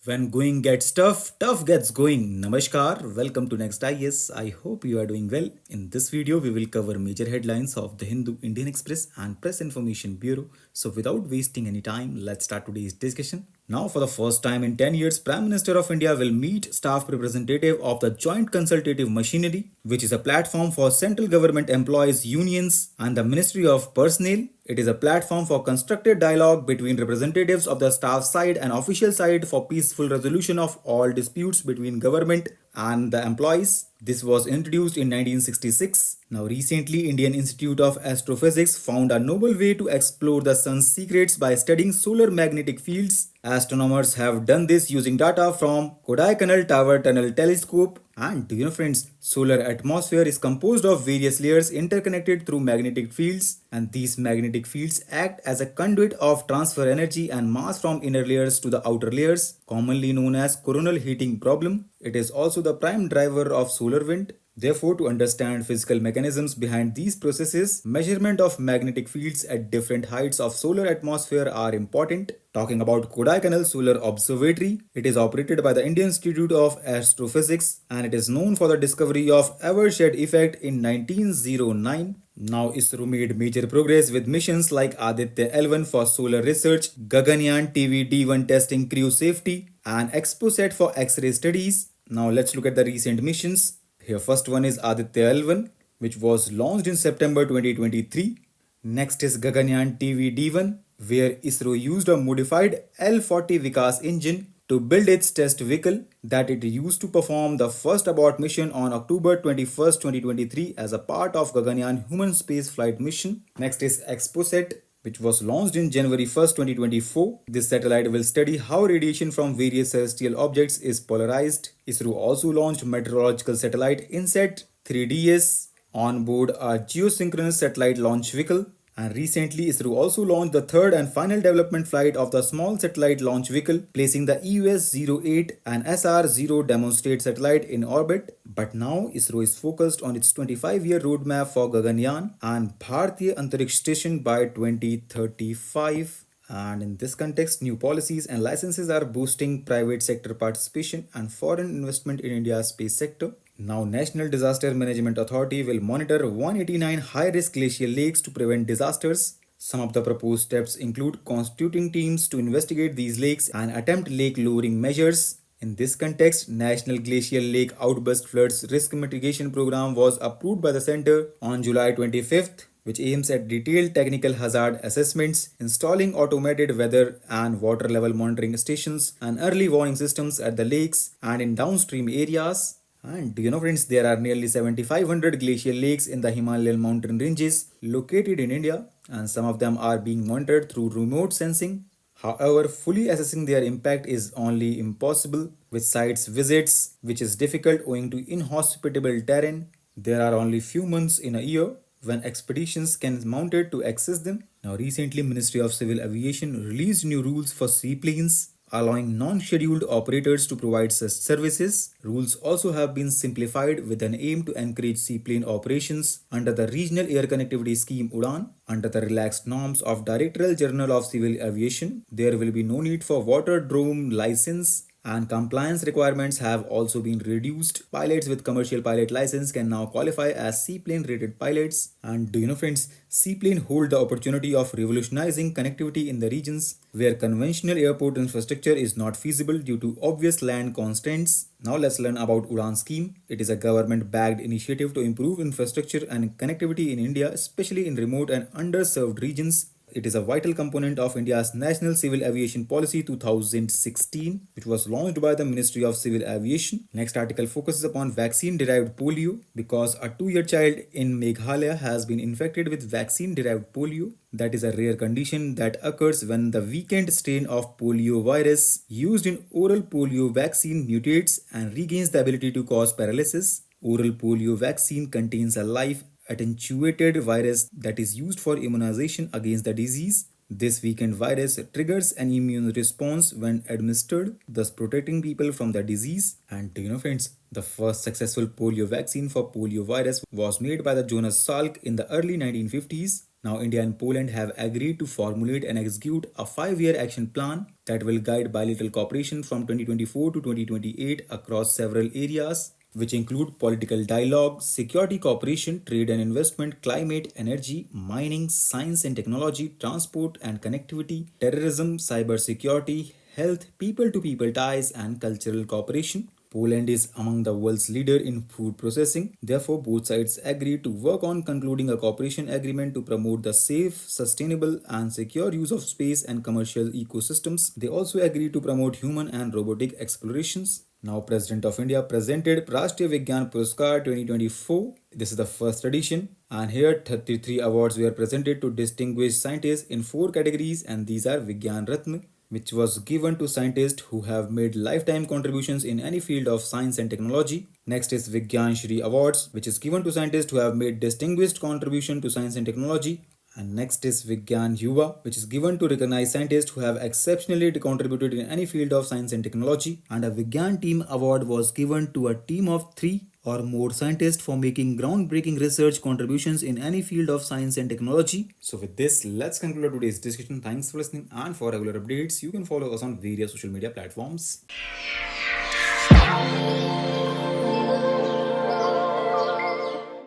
When going gets tough, tough gets going. Namaskar, welcome to Next IS. I hope you are doing well. In this video, we will cover major headlines of the Hindu, Indian Express, and Press Information Bureau. So, without wasting any time, let's start today's discussion. Now, for the first time in 10 years, Prime Minister of India will meet staff representative of the Joint Consultative Machinery, which is a platform for central government employees unions and the Ministry of Personnel. It is a platform for constructive dialogue between representatives of the staff side and official side for peaceful resolution of all disputes between government and the employees. This was introduced in 1966. Now recently, Indian Institute of Astrophysics found a novel way to explore the sun's secrets by studying solar magnetic fields. Astronomers have done this using data from Kodaikanal Tower Tunnel Telescope. And do you know friends, solar atmosphere is composed of various layers interconnected through magnetic fields, and these magnetic fields act as a conduit of transfer energy and mass from inner layers to the outer layers, commonly known as coronal heating problem. It is also the prime driver of solar wind. Therefore, to understand physical mechanisms behind these processes, measurement of magnetic fields at different heights of solar atmosphere are important. Talking about Kodaikanal Solar Observatory, it is operated by the Indian Institute of Astrophysics and it is known for the discovery of Evershed effect in 1909. Now ISRO made major progress with missions like Aditya L1 for solar research, Gaganyaan TV-D1 testing crew safety, and ExpoSat for X-ray studies. Now let's look at the recent missions. Here first one is Aditya L1, which was launched in September 2023. Next is Gaganyaan TV-D1, where ISRO used a modified L40 Vikas engine to build its test vehicle that it used to perform the first abort mission on October 21st, 2023 as a part of Gaganyaan human space flight mission. Next is ExpoSat, which was launched in January 1st, 2024. This satellite will study how radiation from various celestial objects is polarized. ISRO also launched meteorological satellite INSAT 3DS on board a geosynchronous satellite launch vehicle. And recently, ISRO also launched the third and final development flight of the small satellite launch vehicle, placing the EUS-08 and SR-0 demonstrate satellite in orbit. But now, ISRO is focused on its 25-year roadmap for Gaganyaan and Bharatiya Antariksh Station by 2035. And in this context, new policies and licenses are boosting private sector participation and foreign investment in India's space sector. Now, National Disaster Management Authority will monitor 189 high-risk glacial lakes to prevent disasters. Some of the proposed steps include constituting teams to investigate these lakes and attempt lake lowering measures. In this context, National Glacial Lake Outburst Floods Risk Mitigation Program was approved by the Centre on July 25th, which aims at detailed technical hazard assessments, installing automated weather and water level monitoring stations and early warning systems at the lakes and in downstream areas. And do you know friends, there are nearly 7,500 glacial lakes in the Himalayan mountain ranges located in India, and some of them are being monitored through remote sensing. However, fully assessing their impact is only impossible with sites visits, which is difficult owing to inhospitable terrain. There are only few months in a year when expeditions can be mounted to access them. Now recently, Ministry of Civil Aviation released new rules for seaplanes, allowing non-scheduled operators to provide such services. Rules also have been simplified with an aim to encourage seaplane operations under the Regional Air Connectivity Scheme UDAN. Under the relaxed norms of Directorial Journal of Civil Aviation, there will be no need for water drone license and compliance requirements have also been reduced. Pilots with commercial pilot license can now qualify as seaplane rated pilots. And do you know friends, seaplane hold the opportunity of revolutionizing connectivity in the regions where conventional airport infrastructure is not feasible due to obvious land constraints. Now let's learn about UDAN scheme. It is a government-backed initiative to improve infrastructure and connectivity in India, especially in remote and underserved regions. It is a vital component of India's National Civil Aviation Policy 2016, which was launched by the Ministry of Civil Aviation. Next article focuses upon vaccine-derived polio because a 2-year child in Meghalaya has been infected with vaccine-derived polio. That is a rare condition that occurs when the weakened strain of polio virus used in oral polio vaccine mutates and regains the ability to cause paralysis. Oral polio vaccine contains a live attenuated virus that is used for immunization against the disease. This weakened virus triggers an immune response when administered, thus protecting people from the disease. And do you know friends, the first successful polio vaccine for polio virus was made by the Jonas Salk in the early 1950s. Now, India and Poland have agreed to formulate and execute a 5-year action plan that will guide bilateral cooperation from 2024 to 2028 across several areas, which include political dialogue, security cooperation, trade and investment, climate, energy, mining, science and technology, transport and connectivity, terrorism, cybersecurity, health, people to people ties, and cultural cooperation. Poland is among the world's leader in food processing. Therefore, both sides agreed to work on concluding a cooperation agreement to promote the safe, sustainable, and secure use of space and commercial ecosystems. They also agreed to promote human and robotic explorations. Now, President of India presented Rashtriya Vigyan Puraskar 2024. This is the first edition, and here 33 awards were presented to distinguished scientists in 4 categories, and these are Vigyan Ratna, which was given to scientists who have made lifetime contributions in any field of science and technology. Next is Vigyan Shri Awards, which is given to scientists who have made distinguished contribution to science and technology. And next is Vigyan Yuva, which is given to recognize scientists who have exceptionally contributed in any field of science and technology. And a Vigyan Team Award was given to a team of 3 or more scientists for making groundbreaking research contributions in any field of science and technology. So with this, let's conclude today's discussion. Thanks for listening, and for regular updates, you can follow us on various social media platforms.